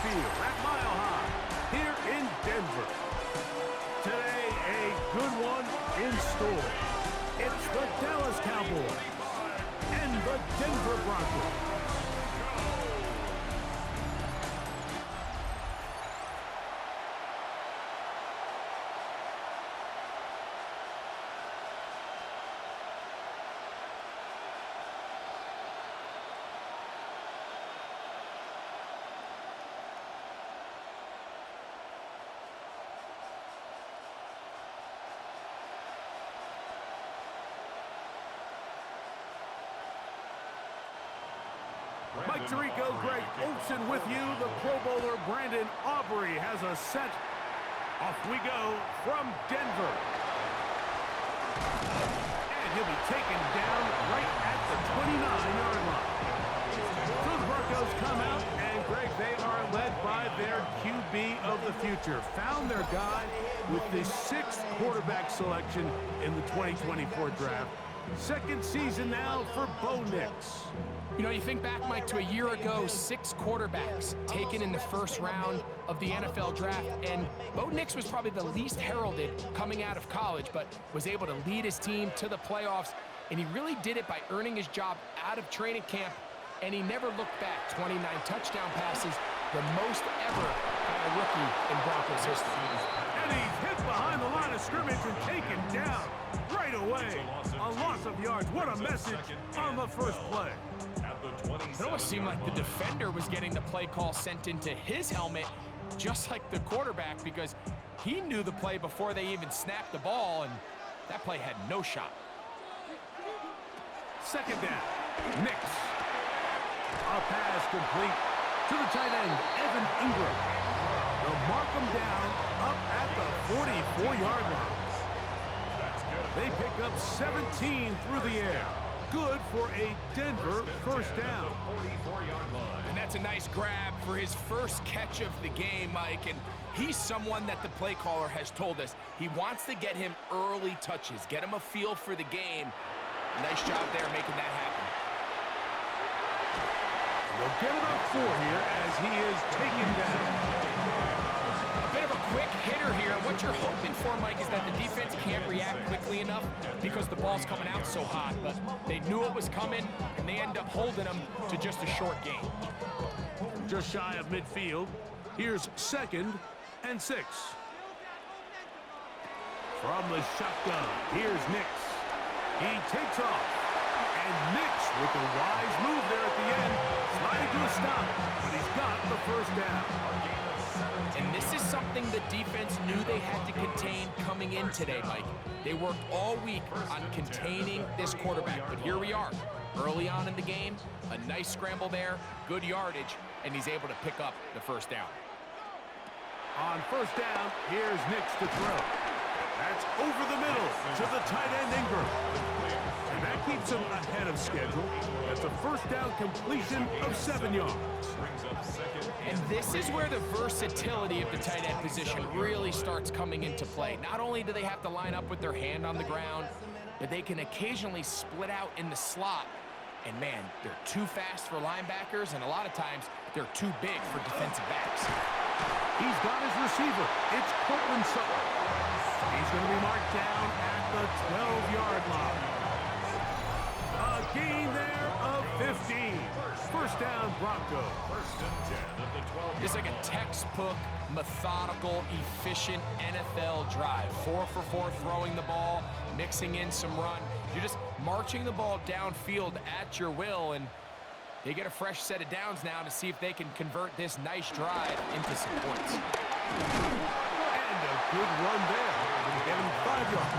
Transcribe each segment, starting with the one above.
Field at Mile High here in Denver. Today, a good one in store. It's the Dallas Cowboys and the Denver Broncos. Mike Tirico, Greg Olsen with you. The Pro Bowler Brandon Aubrey has a set. Off we go from Denver. And he'll be taken down right at the 29-yard line. So the Broncos come out, and Greg, they are led by their QB of the future. Found their guy with the 6th quarterback selection in the 2024 draft. Second season now for Bo Nix. You know, you think back, Mike, to a year ago, 6 quarterbacks taken in the first round of the NFL draft, and Bo Nix was probably the least heralded coming out of college, but was able to lead his team to the playoffs, and he really did it by earning his job out of training camp, and he never looked back. 29 touchdown passes, the most ever by a rookie in Broncos history. And he's hit behind the line of scrimmage and taken down right away. A loss of yards. What a message on the first play. It almost seemed like the defender was getting the play call sent into his helmet, just like the quarterback, because he knew the play before they even snapped the ball, and that play had no shot. Second down. Nix. A pass complete to the tight end, Evan Ingram. They'll mark him down up at the 44-yard line. They pick up 17 through the air. Good for a Denver first down. And that's a nice grab for his first catch of the game, Mike. And he's someone that the play caller has told us he wants to get him early touches, get him a feel for the game. Nice job there making that happen. They'll get about 4 here as he is taken down. A bit of a quick hitter here. What you're hoping for, Mike, is that the defense can't react quickly enough because the ball's coming out so hot. But they knew it was coming, and they end up holding them to just a short gain. Just shy of midfield. Here's 2nd and 6. From the shotgun, here's Nix. He takes off. And Nix with a wise move there at the end. Sliding to a stop, but he's got the first down. And this is something the defense knew they had to contain coming in today, Mike. They worked all week on containing this quarterback, but here we are. Early on in the game, a nice scramble there, good yardage, and he's able to pick up the first down. On first down, here's Nix to throw. That's over the middle to the tight end Ingram. And that keeps him ahead of schedule. That's a first down completion of 7 yards. And this is where the versatility of the tight end position really starts coming into play. Not only do they have to line up with their hand on the ground, but they can occasionally split out in the slot. And man, they're too fast for linebackers, and a lot of times they're too big for defensive backs. He's got his receiver. It's Cortland Sutton. He's going to be marked down at the 12-yard line. A gain there of 15. First down, Broncos. It's like a textbook, methodical, efficient NFL drive. 4 for 4 throwing the ball, mixing in some run. You're just marching the ball downfield at your will, and they get a fresh set of downs now to see if they can convert this nice drive into some points. And a good run there. Going to get him 5 yards.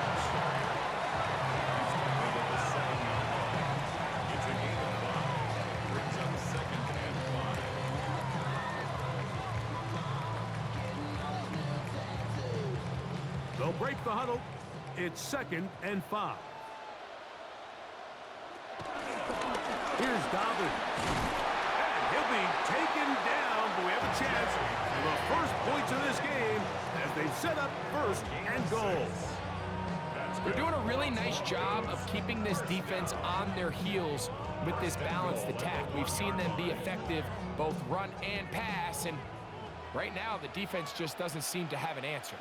They'll break the huddle. It's 2nd and 5. Here's Dobbins. And he'll be taken down, but we have a chance for the first points of this game as they set up 1st and goal. They're doing a really nice job of keeping this defense on their heels with this balanced attack. We've seen them be effective both run and pass, and Right now, the defense just doesn't seem to have an answer.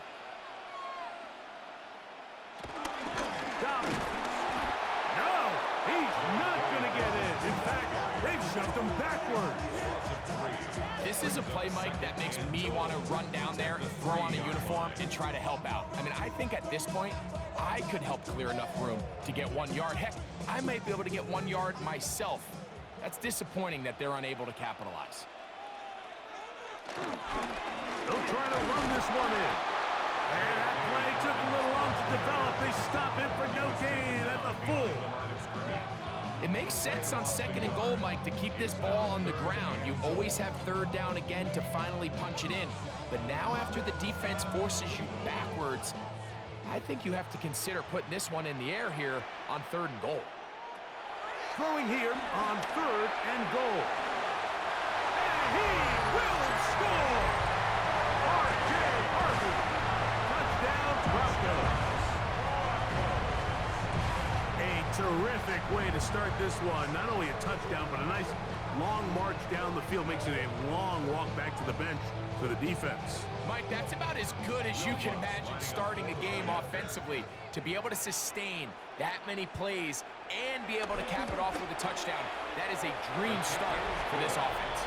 Dobbins. No, he's not going to get in. In fact, they've shoved him backwards. This is a play, Mike, that makes me want to run down there and throw on a uniform and try to help out. I mean, I think at this point, I could help clear enough room to get 1 yard. Heck, I might be able to get 1 yard myself. That's disappointing that they're unable to capitalize. They'll try to run this one in. And that play took a little long to develop. They stop it for no gain at the full. It makes sense on 2nd and goal, Mike, to keep this ball on the ground. You always have 3rd down again to finally punch it in. But now after the defense forces you backwards, I think you have to consider putting this one in the air here on 3rd and goal. Throwing here on 3rd and goal. And he will score! R.J. Harvey. Touchdown, Broncos. A terrific way to start this one. Not only a touchdown, but a nice long march down the field. Makes it a long walk back to the bench for the defense. Mike, that's about as good as you can imagine starting a game offensively. To be able to sustain that many plays and be able to cap it off with a touchdown, that is a dream start for this offense.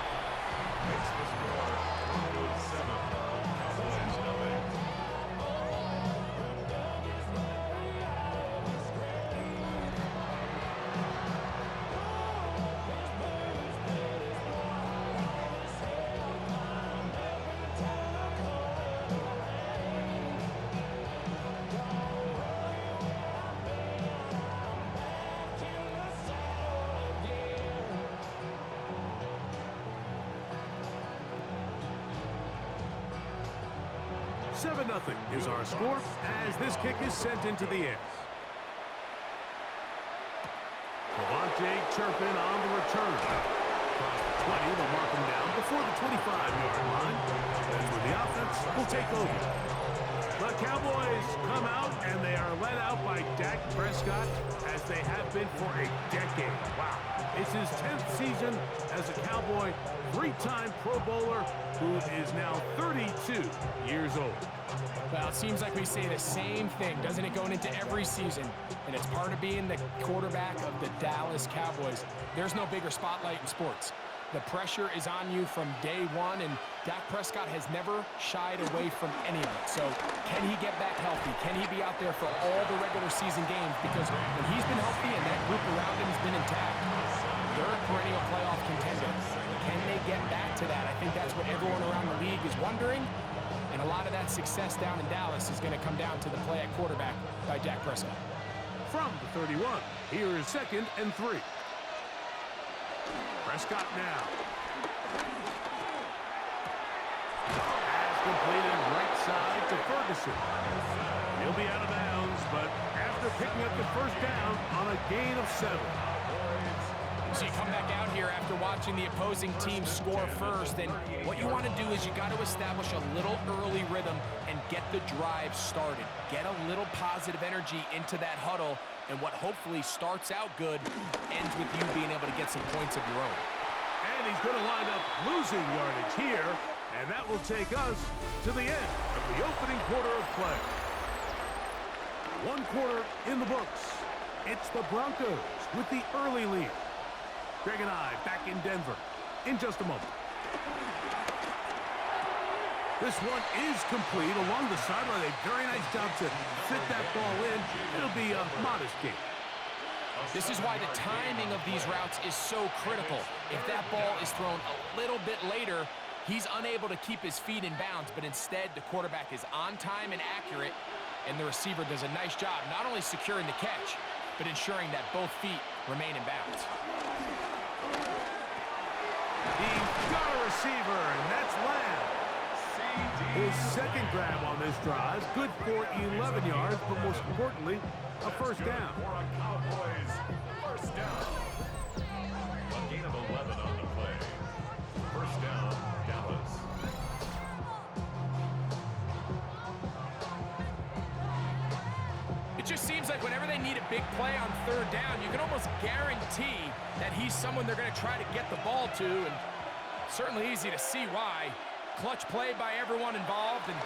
Nothing is our score as this kick is sent into the air. Devontae Turpin on the return. Across the 20, they'll mark him down before the 25-yard line. That's where the offense will take over. The Cowboys come out, and they are led out by Dak Prescott, as they have been for a decade. Wow. It's his 10th season as a Cowboy, 3-time Pro Bowler, who is now 32 years old. Well, it seems like we say the same thing, doesn't it, going into every season? And it's part of being the quarterback of the Dallas Cowboys. There's no bigger spotlight in sports. The pressure is on you from day one, and Dak Prescott has never shied away from any of it. So can he get back healthy? Can he be out there for all the regular season games? Because when he's been healthy and that group around him has been intact, they're a perennial playoff contender. Can they get back to that? I think that's what everyone around the league is wondering. And a lot of that success down in Dallas is going to come down to the play at quarterback by Dak Prescott. From the 31, here is 2nd and 3. Prescott now. Pass completed right side to Ferguson. He'll be out of bounds, but after picking up the first down on a gain of 7. So you come back out here after watching the opposing team score first, and what you want to do is you got to establish a little early rhythm and get the drive started. Get a little positive energy into that huddle, and what hopefully starts out good ends with you being able to get some points of your own. And he's going to line up losing yardage here, and that will take us to the end of the opening quarter of play. 1 quarter in the books. It's the Broncos with the early lead. Greg and I back in Denver in just a moment. This one is complete along the sideline. A very nice job to fit that ball in. It'll be a modest gain. This is why the timing of these routes is so critical. If that ball is thrown a little bit later, he's unable to keep his feet in bounds, but instead the quarterback is on time and accurate, and the receiver does a nice job not only securing the catch, but ensuring that both feet remain in bounds. He's got a receiver, and that's Lamb. His 2nd grab on this drive, good for 11 yards, but most importantly, a first down. First down. A gain of 11 on the play. First down, Dallas. It just seems like whenever they need a big play on 3rd down, you can almost guarantee that he's someone they're going to try to get the ball to, and certainly easy to see why. clutch play by everyone involved and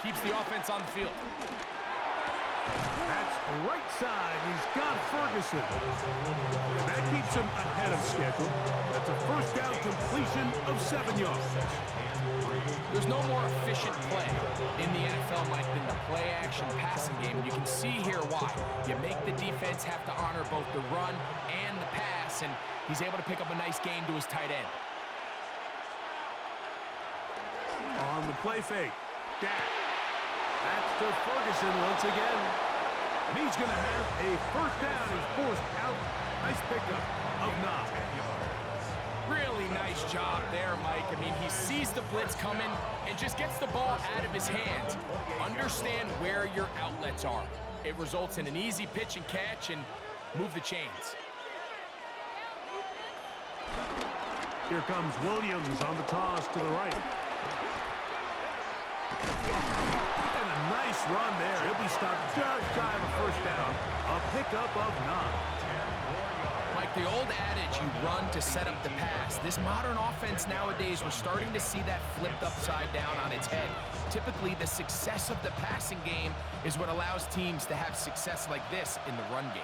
keeps the offense on the field. That's right side. He's got Ferguson. And that keeps him ahead of schedule. That's a first down completion of 7 yards. There's no more efficient play in the NFL, Mike, than the play-action passing game. And you can see here why. You make the defense have to honor both the run and the pass, and he's able to pick up a nice game to his tight end. On the play fake. Dak. That's to Ferguson once again. And he's going to have a first down. He's forced out. Nice pickup of 9. Really nice job there, Mike. I mean, he sees the blitz coming and just gets the ball out of his hands. Understand where your outlets are. It results in an easy pitch and catch and move the chains. Here comes Williams on the toss to the right. And a nice run there. He'll be stopped just shy of a first down. A pickup of 9. Like the old adage, you run to set up the pass. This modern offense nowadays, we're starting to see that flipped upside down on its head. Typically, the success of the passing game is what allows teams to have success like this in the run game.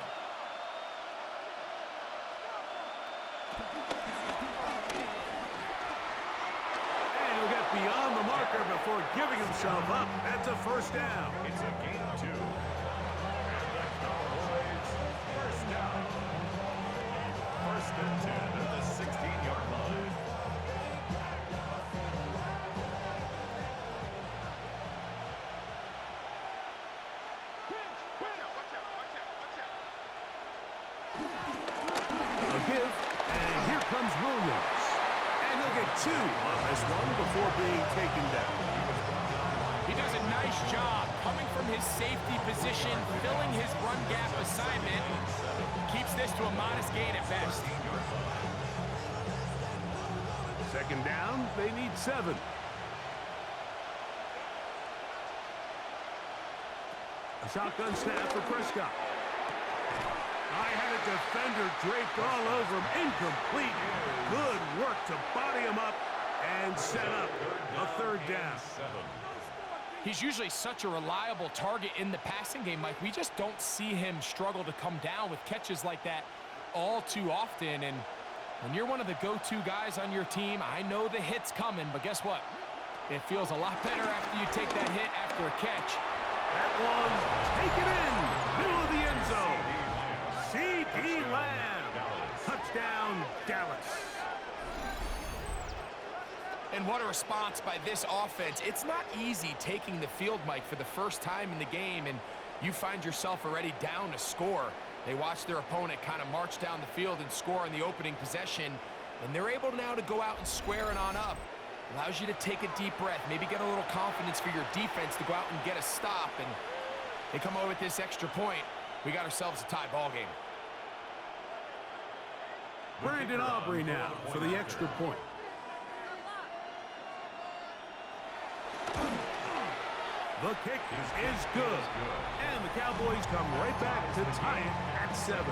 And he'll get beyond the marker before giving himself up. That's a first down. It's a gain of 2. And the Cowboys first down. First and 10 at the 16-yard line. A give, and here comes Williams. And he'll get 2 on this one before being taken down. He does a nice job coming from his safety position, filling his run gap assignment. Keeps this to a modest gain at best. Second down, they need 7. A shotgun snap for Prescott. I had a defender draped all over him. Incomplete. Good work to body him up and set up a third down. He's usually such a reliable target in the passing game, Mike. We just don't see him struggle to come down with catches like that all too often. And when you're one of the go-to guys on your team, I know the hit's coming, but guess what? It feels a lot better after you take that hit after a catch. That one, take it in, middle of the end zone. C.D. Lamb, touchdown, Dallas. And what a response by this offense. It's not easy taking the field, Mike, for the first time in the game, and you find yourself already down to score. They watch their opponent kind of march down the field and score on the opening possession, and they're able now to go out and square it on up. Allows you to take a deep breath, maybe get a little confidence for your defense to go out and get a stop, and they come away with this extra point. We got ourselves a tie ball game. Brandon Aubrey now for the extra point. The kick is good. And the Cowboys come right back to tie it at 7.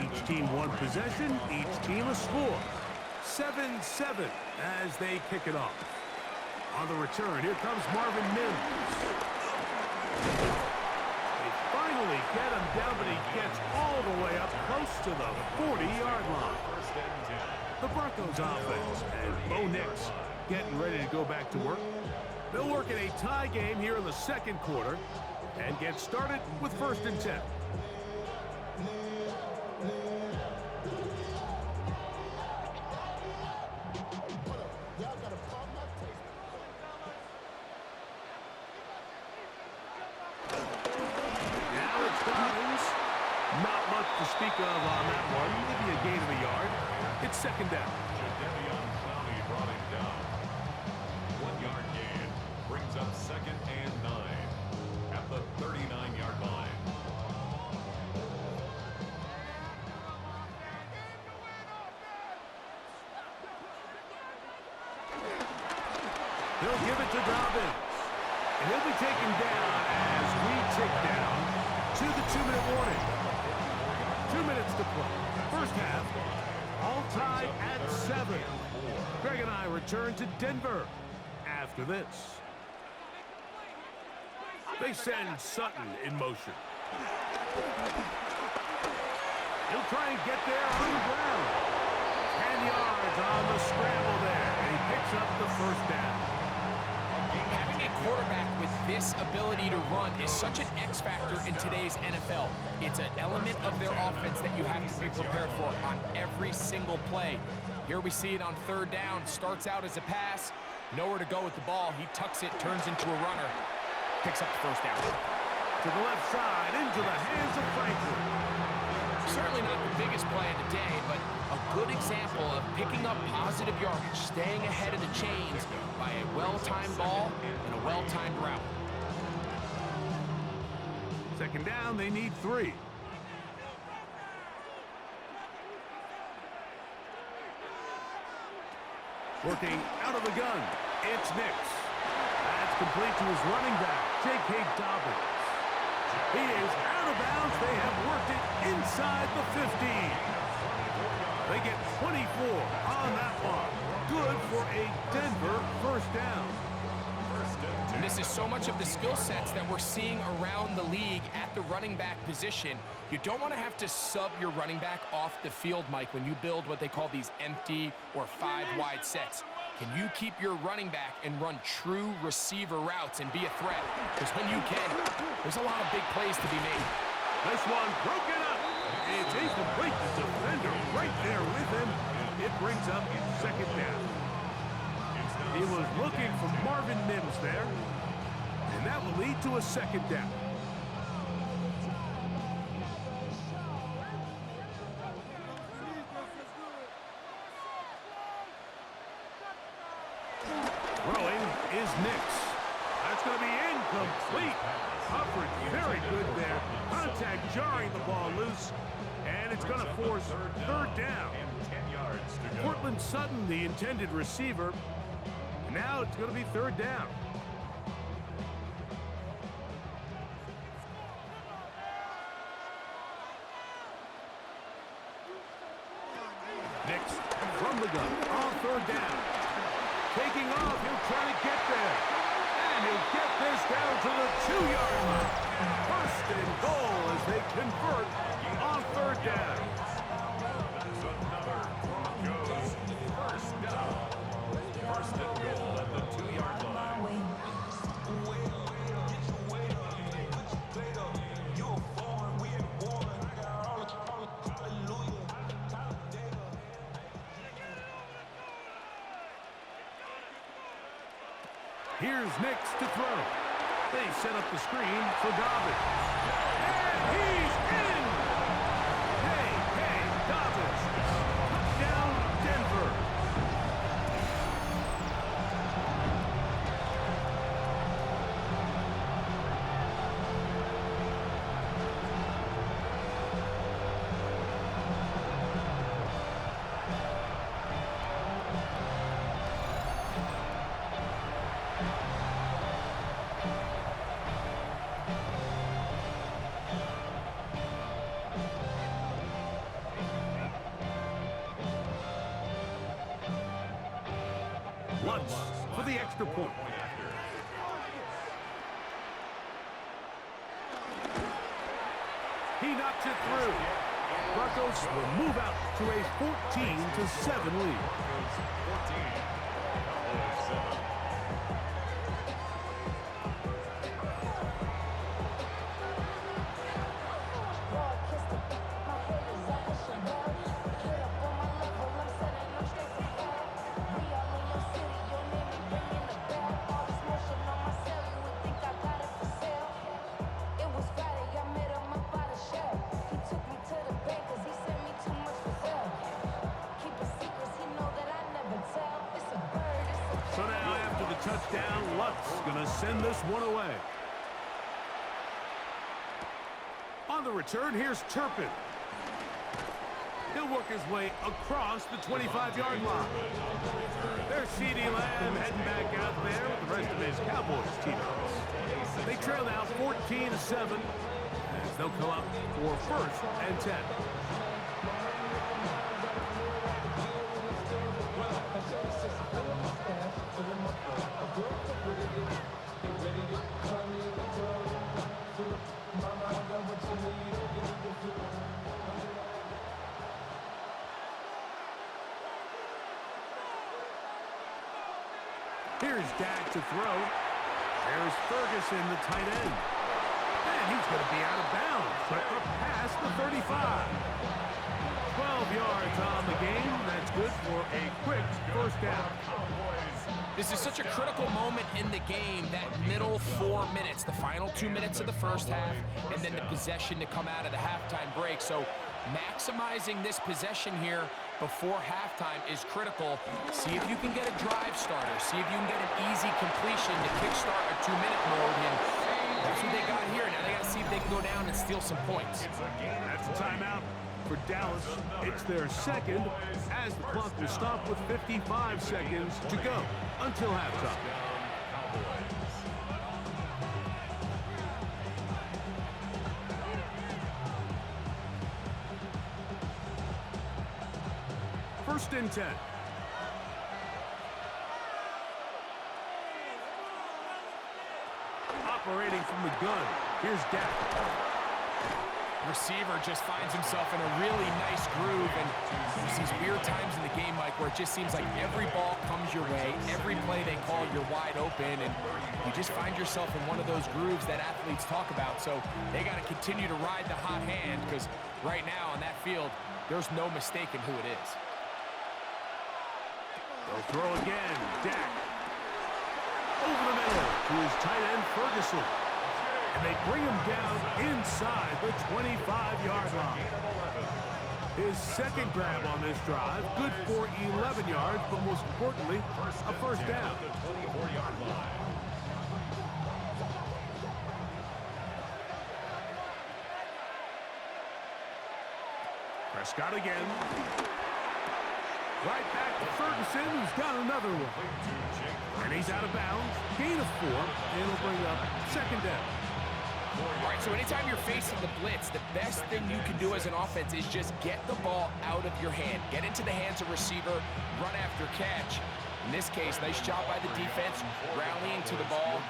Each team one possession, each team a score. 7-7 as they kick it off. On the return, here comes Marvin Mims. They finally get him down, but he gets all the way up close to the 40-yard line. The Broncos offense and Bo Nix getting ready to go back to work. They'll work in a tie game here in the second quarter and get started with 1st and 10. To speak of on that one, maybe a gain of a yard. It's 2nd down. Jadeveon Clowney brought him down. 1-yard gain brings up 2nd and 9 at the 39-yard line. He'll give it to Dobbins. And he'll be taken down as we tick down to the 2-minute warning. 2 minutes to play. First half, all tied at 7. Greg and I return to Denver after this. They send Sutton in motion. He'll try and get there on the ground. 10 yards on the scramble there, and he picks up the first down. Having a quarterback with this ability to run is such an X factor in today's NFL. It's an element of their offense that you have to be prepared for on every single play. Here we see it on third down. Starts out as a pass. Nowhere to go with the ball. He tucks it, turns into a runner. Picks up the first down. To the left side, into the hands of Franklin. Certainly not the biggest play of the day, but a good example of picking up positive yardage, staying ahead of the chains by a well-timed ball and a well-timed route. Second down, they need 3. Working out of the gun, it's Nix. That's complete to his running back, J.K. Dobbins. He is out of bounds. They have worked it inside the 15. They get 24 on that one. Good for a Denver first down. And this is so much of the skill sets that we're seeing around the league at the running back position. You don't want to have to sub your running back off the field, Mike, when you build what they call these empty or 5-wide sets. Can you keep your running back and run true receiver routes and be a threat? Because when you can, there's a lot of big plays to be made. This one broken up. It's incomplete. The defender right there with him. It brings up second down. He was looking for Marvin Mims there. And that will lead to a second down. Throwing is Nix. That's going to be incomplete. Coverage very good there. Contact jarring the ball loose. And it's going to force third down. Cortland Sutton, the intended receiver. And now it's going to be third down. Nix from the gun on third down. Taking off, he'll try to get there. And he'll get this down to the 2-yard line. First and goal as they convert on third down. First down. First and goal at the 2-yard line. Here's Nix to throw. They set up the screen for Dobbins. And he's in! J.K. Dobbins. Touchdown, Denver. Lutz for the extra point. He knocks it through. Broncos will move out to a 14-7 lead. So now after the touchdown, Lutz going to send this one away. On the return, here's Turpin. He'll work his way across the 25-yard line. There's CeeDee Lamb heading back out there with the rest of his Cowboys teammates. They trail now 14-7 as they'll come up for 1st and 10. Here's Dak to throw. There's Ferguson, the tight end. And he's going to be out of bounds, but past the 35. 12 yards on the game. That's good for a quick 1st down. This is such a critical moment in the game, that middle 4 minutes, the final 2 minutes of the 1st half, and then the possession to come out of the halftime break. So maximizing this possession here before halftime is critical. See if you can get a drive starter. See if you can get an easy completion to kickstart a 2-minute mode. And that's what they got here. Now they got to see if they can go down and steal some points. That's a timeout for Dallas. It's their 2nd as the clock will stop with 55 seconds to go until halftime. 1st and 10. Operating from the gun. Here's Dak. Receiver just finds himself in a really nice groove, and there's these weird times in the game, Mike, where it just seems like every ball comes your way, every play they call, you're wide open, and you just find yourself in one of those grooves that athletes talk about. So they got to continue to ride the hot hand, because right now on that field, there's no mistaking who it is. They'll throw again. Dak. Over the middle to his tight end, Ferguson. And they bring him down inside the 25-yard line. His 2nd grab on this drive, good for 11 yards, but most importantly, a 1st down. Prescott again. Right back to Ferguson, who's got another one. And he's out of bounds. Gain of 4, and it'll bring up 2nd down. All right, so anytime you're facing the blitz, the best thing you can do as an offense is just get the ball out of your hand. Get into the hands of receiver, run after catch. In this case, nice job by the defense, rallying to the ball.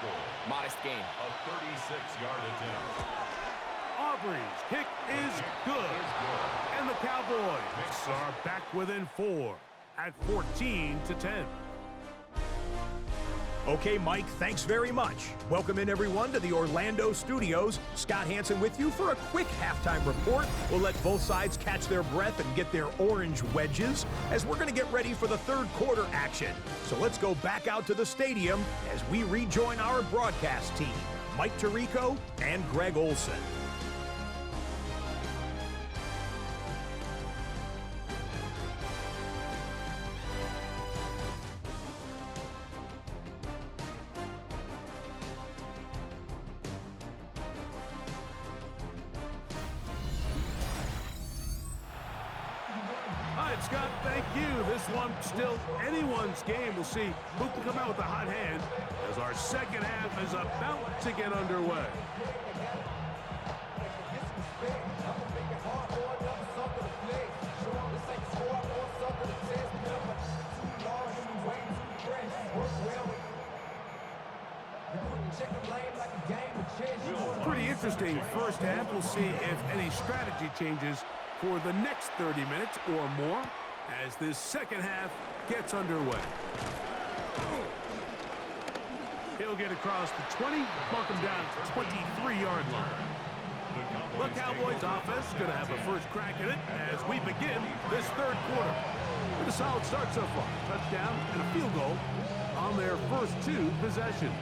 Modest gain. A 36-yard attempt. Aubrey's kick is good. And the Cowboys are back within 4 at 14-10. Okay, Mike, thanks very much. Welcome in, everyone, to the Orlando studios. Scott Hansen with you for a quick halftime report. We'll let both sides catch their breath and get their orange wedges as we're going to get ready for the 3rd quarter action. So let's go back out to the stadium as we rejoin our broadcast team, Mike Tirico and Greg Olson. Scott, thank you. This one still anyone's game. We'll see who can come out with a hot hand as our 2nd half is about to get underway. Pretty interesting 1st half. We'll see if any strategy changes for the next 30 minutes or more as this 2nd half gets underway. He'll get across the 20, mark him down to the 23-yard line. The Cowboys offense is going to have a first crack at it as we begin this 3rd quarter. With a solid start so far. Touchdown and a field goal on their first 2 possessions.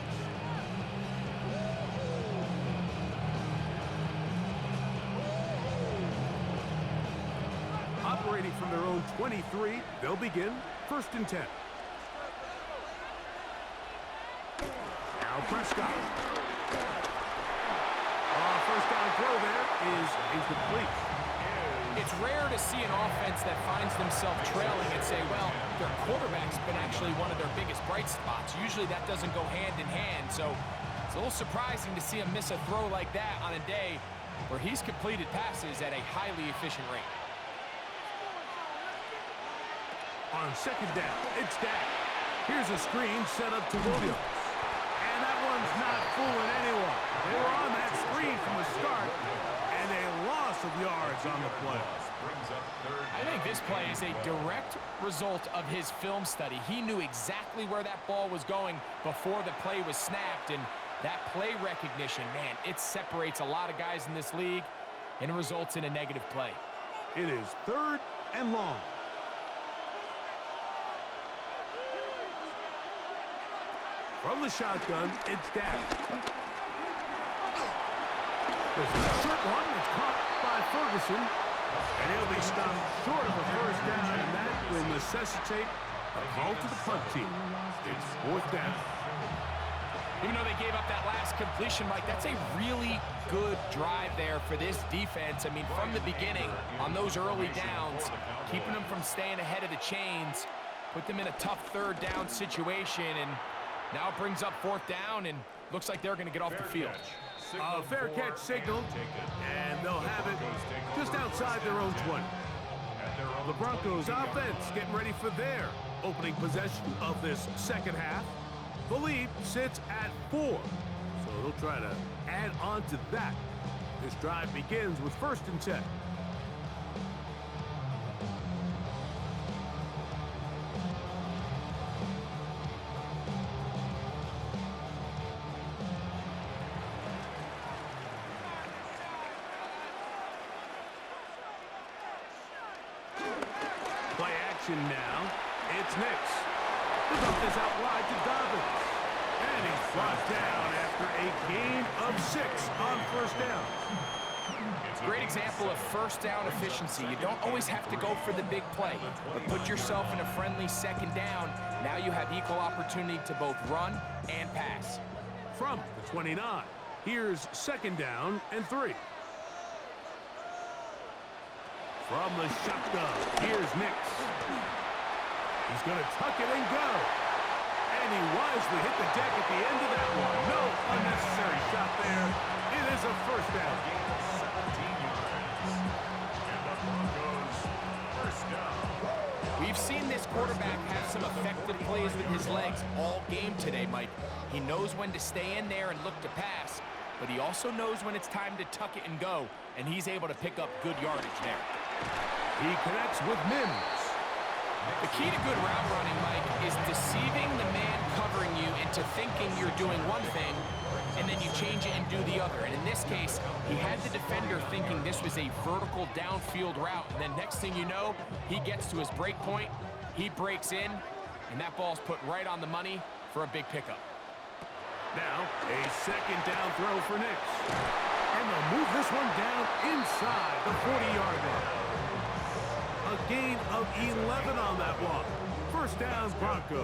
Operating from their own 23, they'll begin 1st and 10. Now Prescott. First down throw there is incomplete. It's rare to see an offense that finds themselves trailing and say, well, their quarterback's been actually one of their biggest bright spots. Usually that doesn't go hand in hand, so it's a little surprising to see him miss a throw like that on a day where he's completed passes at a highly efficient rate. On second down, it's Dak. Here's a screen set up to Williams. And that one's not fooling anyone. They were on that screen from the start, and a loss of yards on the play. I think this play is a direct result of his film study. He knew exactly where that ball was going before the play was snapped, and that play recognition, man, it separates a lot of guys in this league and results in a negative play. It is 3rd and long. From the shotgun, it's Dak. There's a short one that's caught by Ferguson, and he'll be stopped short of a first down, and that will necessitate a call to the punt team. It's 4th down. Even though they gave up that last completion, Mike, that's a really good drive there for this defense. I mean, from the beginning, on those early downs, keeping them from staying ahead of the chains, put them in a tough 3rd down situation, and now it brings up 4th down, and looks like they're going to get off the field. A fair catch signal, and they'll have it just outside their own 20. The Broncos offense getting ready for their opening possession of this second half. The lead sits at 4, so they'll try to add on to that. This drive begins with 1st and 10. Play action now. It's Nix. He'll dump this out wide to Dobbins. And he's brought down after a gain of 6 on 1st down. Great example of 1st down efficiency. You don't always have to go for the big play, but put yourself in a friendly 2nd down. Now you have equal opportunity to both run and pass. From the 29, here's 2nd down and 3. From the shotgun, here's Nix. He's going to tuck it and go. And he wisely hit the deck at the end of that one. No unnecessary shot there. It is a 1st down. Gain of 17 yards. And the Broncos, 1st down. We've seen this quarterback have some effective plays with his legs all game today, Mike. He knows when to stay in there and look to pass, but he also knows when it's time to tuck it and go, and he's able to pick up good yardage there. He connects with Mims. The key to good route running, Mike, is deceiving the man covering you into thinking you're doing one thing, and then you change it and do the other. And in this case, he had the defender thinking this was a vertical downfield route, and then next thing you know, he gets to his break point, he breaks in, and that ball's put right on the money for a big pickup. Now, a 2nd down throw for Nix. And they'll move this one down inside the 40-yard line. A gain of 11 on that one. 1st down, Broncos.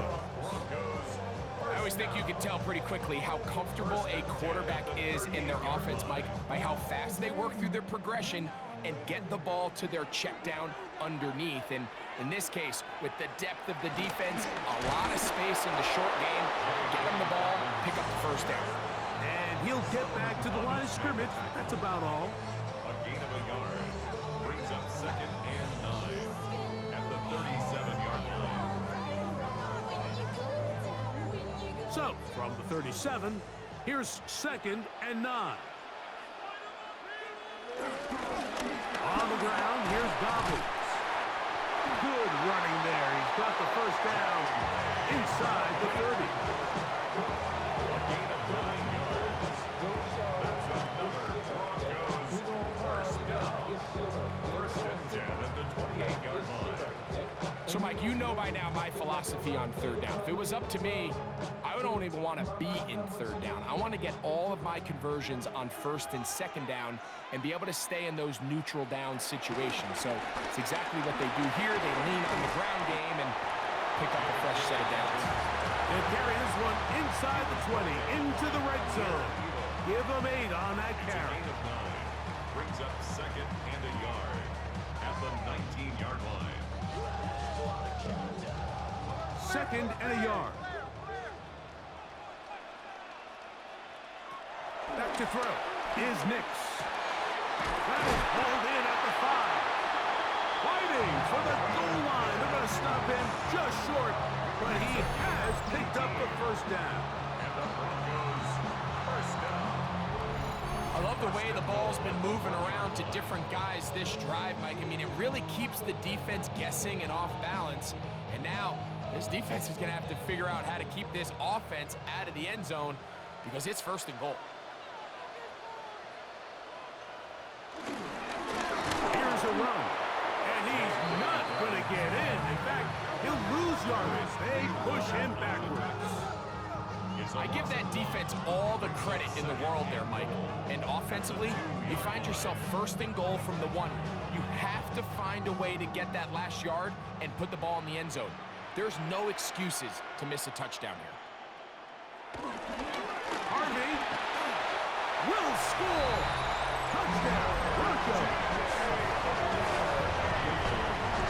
I always think you can tell pretty quickly how comfortable a quarterback is in their offense, Mike, by how fast they work through their progression and get the ball to their check down underneath. And in this case, with the depth of the defense, a lot of space in the short game, get him the ball, pick up the 1st down. And he'll get back to the line of scrimmage. That's about all. A gain of a yard. Brings up 2nd and 9 at the 37-yard line. So, from the 37, here's 2nd and 9. On the ground, here's Dobbins. Good running there. He's got the 1st down inside the 30. A gain of 9 yards. That's another Broncos 1st down. 1st and 10 at the 28-yard line. So, Mike, you know by now my philosophy on 3rd down. If it was up to me, I don't even want to be in 3rd down. I want to get all of my conversions on 1st and 2nd down and be able to stay in those neutral down situations. So it's exactly what they do here. They lean on the ground game and pick up a fresh set of downs. They carry this one inside the 20, into the red zone. Give them 8 on that carry. Gain of 9. Brings up 2nd and a yard at 2nd and a yard. Back to throw is Nix. That is pulled in at the 5. Fighting for the goal line. They're going to stop him just short, but he has picked up the first down. And the Broncos first down. I love the way the ball's been moving around to different guys this drive, Mike. I mean, it really keeps the defense guessing and off balance. And now this defense is going to have to figure out how to keep this offense out of the end zone because it's 1st and goal. Here's a run, and he's not going to get in. In fact, he'll lose yardage. They push him backwards. I give that defense all the credit in the world there, Mike. And offensively, you find yourself 1st and goal from the 1. You have to find a way to get that last yard and put the ball in the end zone. There's no excuses to miss a touchdown here. Harvey will score. Touchdown, Broncos.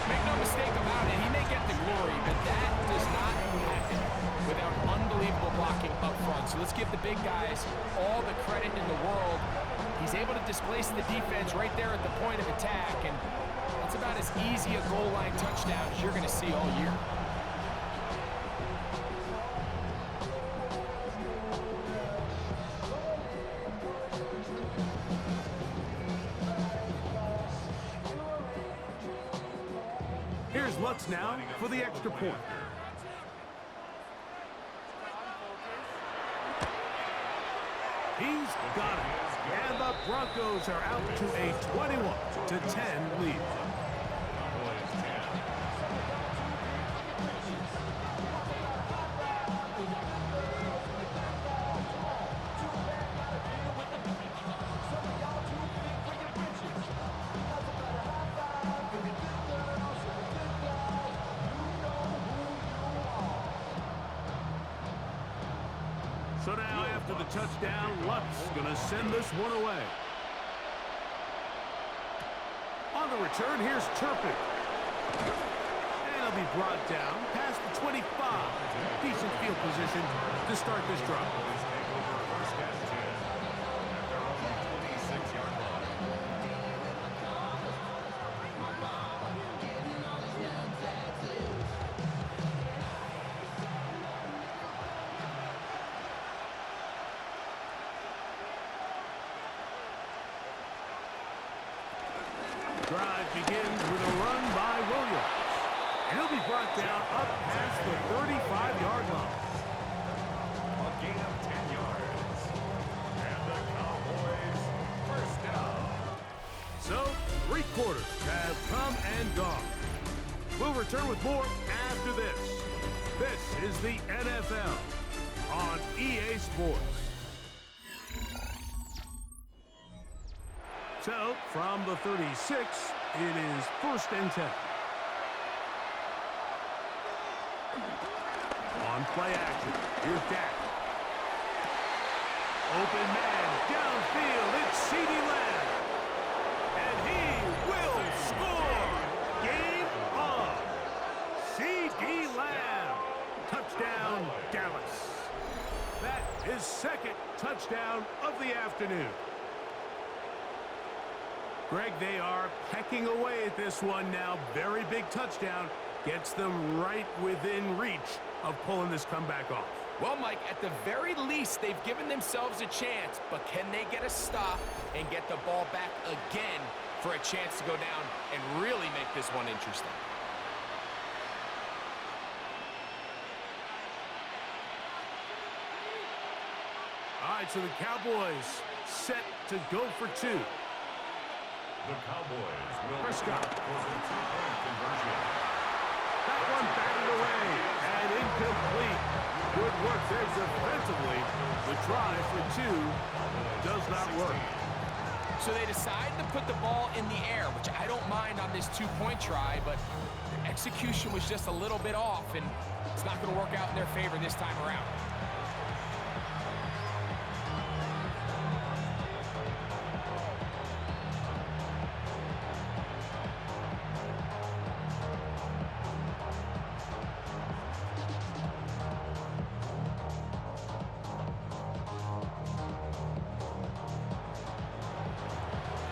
Make no mistake about it, he may get the glory, but that does not happen without unbelievable blocking up front. So let's give the big guys all the credit in the world. He's able to displace the defense right there at the point of attack, and that's about as easy a goal line touchdown as you're going to see all year. Here's Lutz now for the extra point. He's got it. And the Broncos are out to a 21-10 lead. So now after the touchdown, Lutz going to send this one away. On the return, here's Turpin. And he'll be brought down past the 25. Decent field position to start this drive. Drive begins with a run by Williams. And he'll be brought down up past the 35-yard line. A gain of 10 yards. And the Cowboys first down. So, 3 quarters have come and gone. We'll return with more after this. This is the NFL on EA Sports. So, from the 36, it is 1st and 10. On play action, here's Dak. Open man, downfield, it's CeeDee Lamb. And he will score! Game on! CeeDee Lamb! Touchdown, Dallas. That is 2nd touchdown of the afternoon. Greg, they are pecking away at this one now. Very big touchdown. Gets them right within reach of pulling this comeback off. Well, Mike, at the very least, they've given themselves a chance, but can they get a stop and get the ball back again for a chance to go down and really make this one interesting? All right, so the Cowboys set to go for 2. The Cowboys will Prescott. for the 2-point conversion. That one batted away and incomplete. Good work there defensively. The try for 2 does not work. So they decide to put the ball in the air, which I don't mind on this 2-point try, but the execution was just a little bit off, and it's not going to work out in their favor this time around.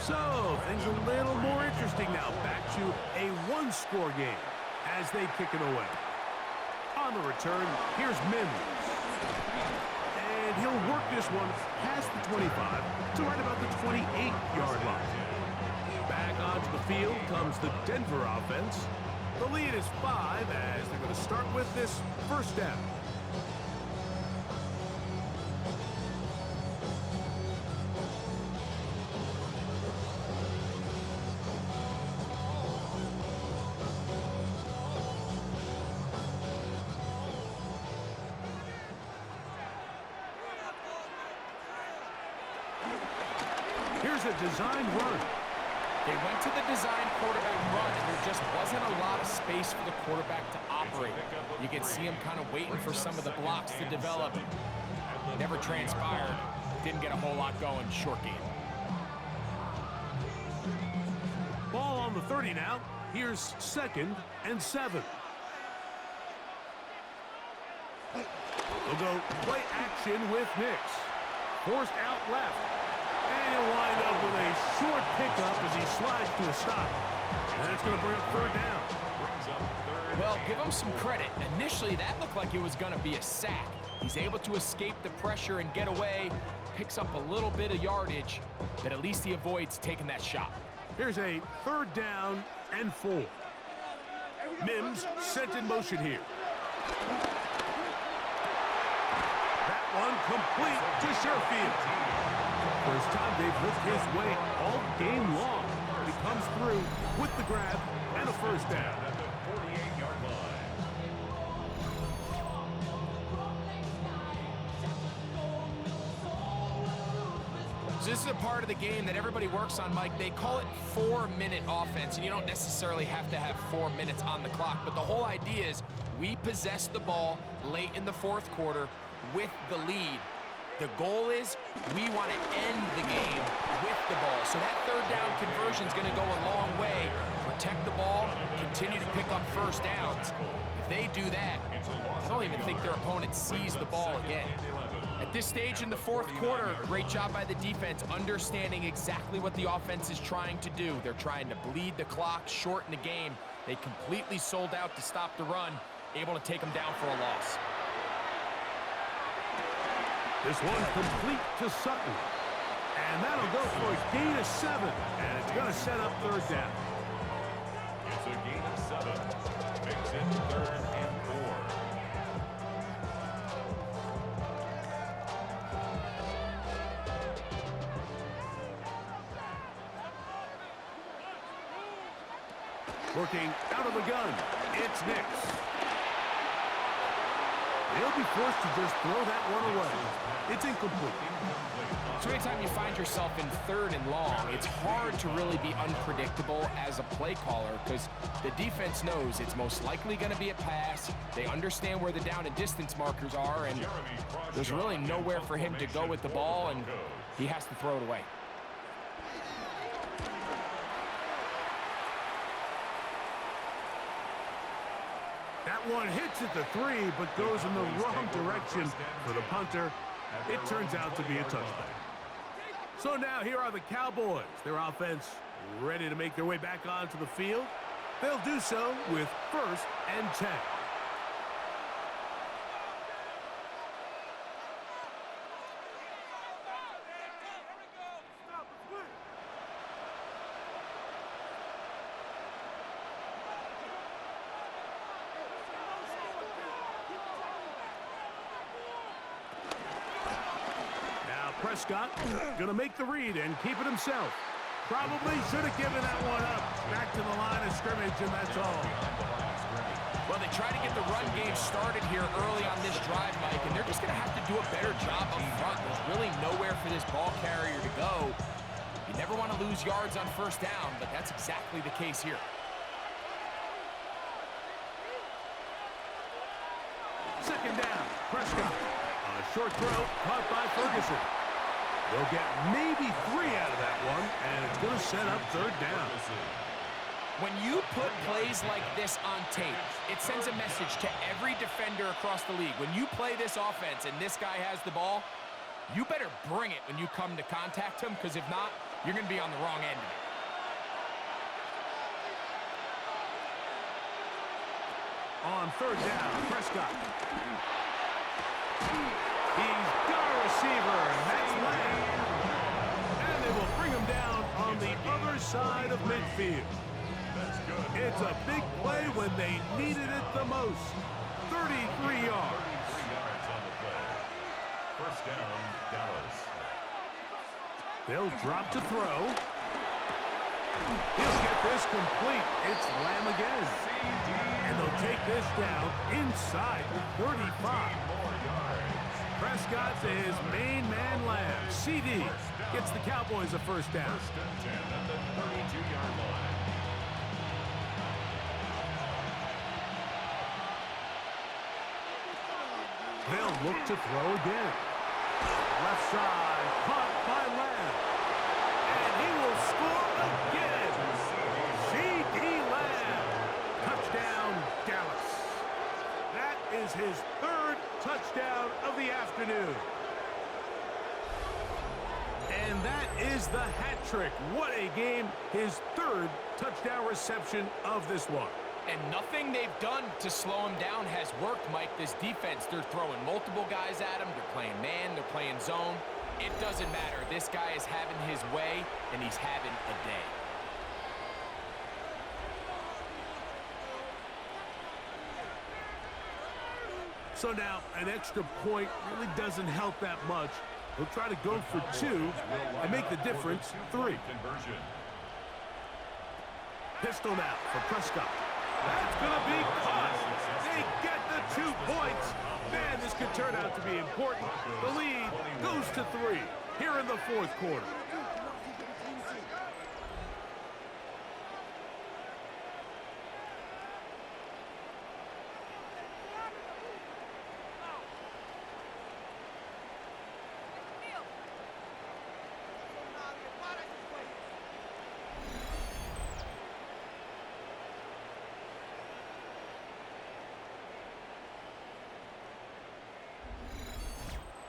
So, things a little more interesting now. Back to a one-score game as they kick it away. On the return, here's Mims. And he'll work this one past the 25 to right about the 28-yard line. Back onto the field comes the Denver offense. The lead is 5 as they're going to start with this first down. Here's a designed run. They went to the design quarterback run, and there just wasn't a lot of space for the quarterback to operate. You can see him kind of waiting for some of the blocks to develop. Never transpired. Didn't get a whole lot going. Short game. Ball on the 30 now. Here's 2nd and 7. They'll go play action with Nix. Forced out left. And he'll wind up with a short pickup as he slides to a stop. And it's going to bring up 3rd down. Well, give him some credit. Initially, that looked like it was going to be a sack. He's able to escape the pressure and get away. Picks up a little bit of yardage, but at least he avoids taking that shot. Here's a 3rd down and 4. Mims sent in motion here. That one complete to Sherfield. First time they've looked his way all game long. He comes through with the grab and a 1st down. At the 48-yard line. So this is a part of the game that everybody works on, Mike. They call it 4-minute offense, and you don't necessarily have to have 4 minutes on the clock. But the whole idea is we possess the ball late in the 4th quarter with the lead. The goal is we want to end the game with the ball. So that 3rd down conversion is going to go a long way. Protect the ball, continue to pick up 1st downs. If they do that, I don't even think their opponent sees the ball again. At this stage in the 4th quarter, great job by the defense, understanding exactly what the offense is trying to do. They're trying to bleed the clock, shorten the game. They completely sold out to stop the run, able to take them down for a loss. This one complete to Sutton. And that'll go for a gain of 7. And it's going to set up 3rd down. It's a gain of 7. Makes it 3rd and 4. Working out of the gun, it's Nix. He'll be forced to just throw that one away. It's incomplete. So anytime you find yourself in 3rd and long, it's hard to really be unpredictable as a play caller because the defense knows it's most likely going to be a pass. They understand where the down and distance markers are, and there's really nowhere for him to go with the ball, and he has to throw it away. That one hits at the 3, but goes in the wrong direction for the punter. It turns out to be a touchback. So now here are the Cowboys. Their offense ready to make their way back onto the field. They'll do so with 1st and 10. Prescott gonna make the read and keep it himself. Probably should have given that one up. Back to the line of scrimmage, and that's all. Well, they try to get the run game started here early on this drive, Mike, and they're just gonna have to do a better job up front. There's really nowhere for this ball carrier to go. You never want to lose yards on 1st down, but that's exactly the case here. Second down, Prescott. A short throw caught by Ferguson. They'll get maybe 3 out of that one, and it's going to set up 3rd down. When you put plays like this on tape, it sends a message to every defender across the league. When you play this offense and this guy has the ball, you better bring it when you come to contact him, because if not, you're going to be on the wrong end of it. On third down, Prescott. He's got a receiver, and that's Lang. And they will bring him down on the other side of midfield. It's a big play when they needed it the most. 33 yards. 33 yards on the play. First down, Dallas. They'll drop to throw. He'll get this complete. It's Lamb again. And they'll take this down inside the 35. Prescott to his main man, Lamb. CD gets the Cowboys a first down. First and 10 at the 32-yard line. They'll look to throw again. Left side, caught by Lamb. And he will score again. C.D. Lamb. Touchdown, Dallas. That is his third touchdown of the afternoon. And that is the hat trick. What a game. His third touchdown reception of this one. And nothing they've done to slow him down has worked, Mike. This defense, they're throwing multiple guys at him. They're playing man, they're playing zone. It doesn't matter. This guy is having his way, and he's having a day. So now, an extra point really doesn't help that much. He'll try to go for two and make the difference 3. Pistol now for Prescott. That's going to be caught. They get the 2 points. Man, this could turn out to be important. The lead goes to 3 here in the fourth quarter.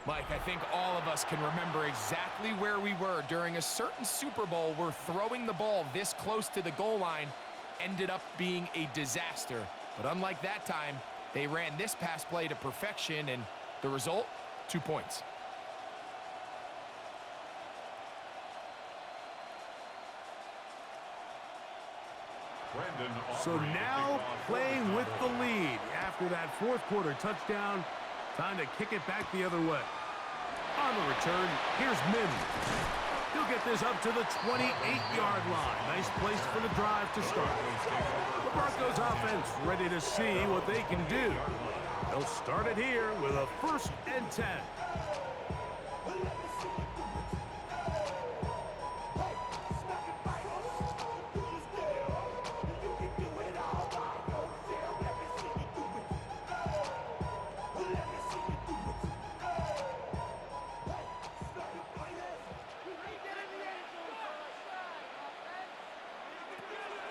Mike, I think all of us can remember exactly where we were during a certain Super Bowl where throwing the ball this close to the goal line ended up being a disaster. But unlike that time, they ran this pass play to perfection, and the result, 2 points. So now playing with the lead after that fourth quarter touchdown. Time to kick it back the other way. On the return, here's Mims. He'll get this up to the 28-yard line. Nice place for the drive to start. The Broncos offense ready to see what they can do. They'll start it here with a 1st and 10.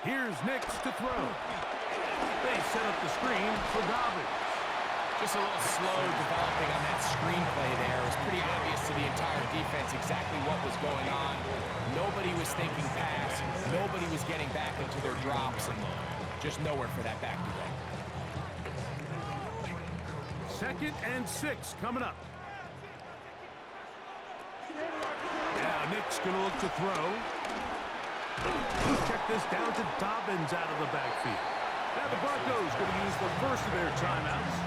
Here's Nix to throw. They set up the screen for Dobbins. Just a little slow developing on that screenplay there. It was pretty obvious to the entire defense exactly what was going on. Nobody was thinking pass. Nobody was getting back into their drops, and just nowhere for that back to back. 2nd and 6 coming up. Now Nick's going to look to throw. Check this down to Dobbins out of the backfield. Now the Broncos going to use the first of their timeouts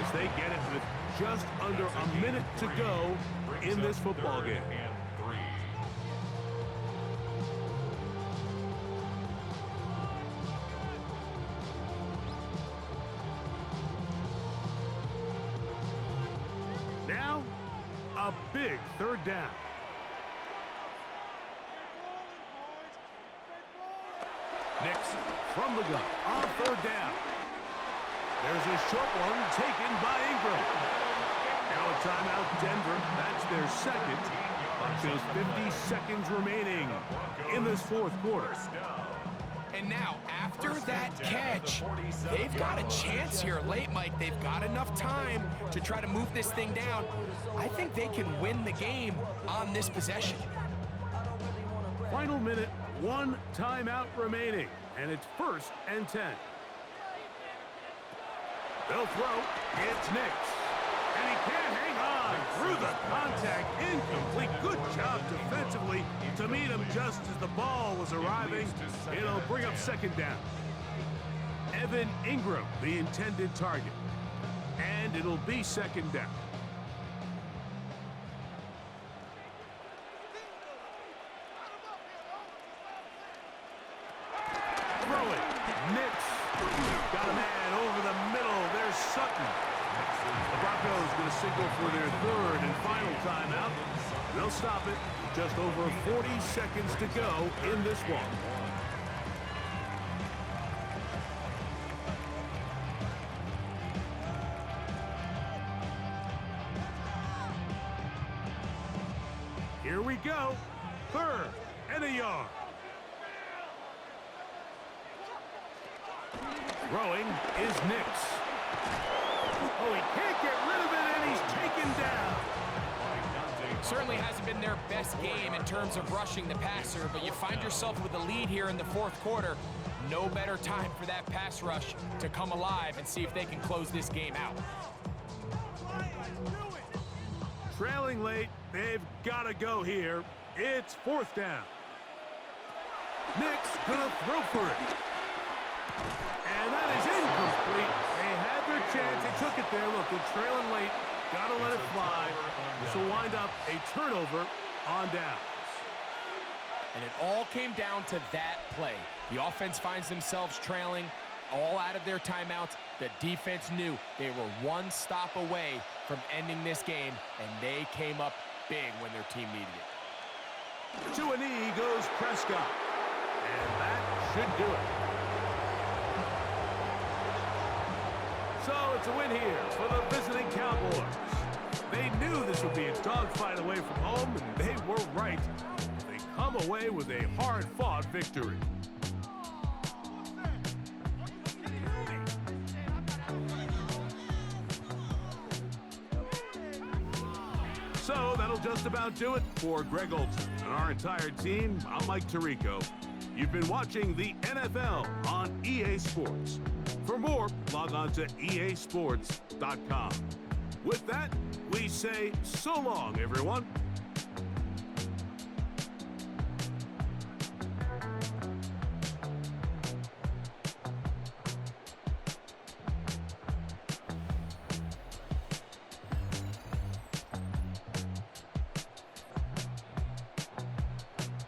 as they get it with just under a minute to go in this football game. Now, a big 3rd down. Nix from the gun on 3rd down. There's a short one taken by Ingram. Now a timeout, Denver. That's their 2nd. Just 50 seconds remaining in this fourth quarter. And now, after that catch, they've got a chance here late, Mike. They've got enough time to try to move this thing down. I think they can win the game on this possession. final minute, 1 timeout remaining, and it's 1st and 10. They'll throw. It's Nix. And he can't hang on through the contact. Incomplete. Good job defensively to meet him just as the ball was arriving. It'll bring up 2nd down. Evan Ingram, the intended target. And it'll be 2nd down. Throw it. Nix. Got a man over the middle. There's Sutton. The Broncos going to signal for their 3rd and final timeout. They'll stop it. Just over 40 seconds to go in this one. Here we go. 3rd and a yard. Throwing is Nix. Oh, he can't get rid of it, and he's taken down. Certainly hasn't been their best game in terms of rushing the passer, but you find yourself with a lead here in the 4th quarter. No better time for that pass rush to come alive and see if they can close this game out. Trailing late, they've got to go here. It's 4th down. Nix gonna throw for it. And that is incomplete. They had their chance. They took it there. Look, they're trailing late. Got to let it fly. This will wind up a turnover on downs. And it all came down to that play. The offense finds themselves trailing, all out of their timeouts. The defense knew they were 1 stop away from ending this game, and they came up big when their team needed it. To a knee goes Prescott. And that should do it. So it's a win here for the visiting Cowboys. They knew this would be a dogfight away from home, and they were right. They come away with a hard-fought victory. So that'll just about do it for Greg Olson and our entire team. I'm Mike Tirico. You've been watching the NFL on EA Sports. For more, log on to easports.com. With that, we say so long, everyone.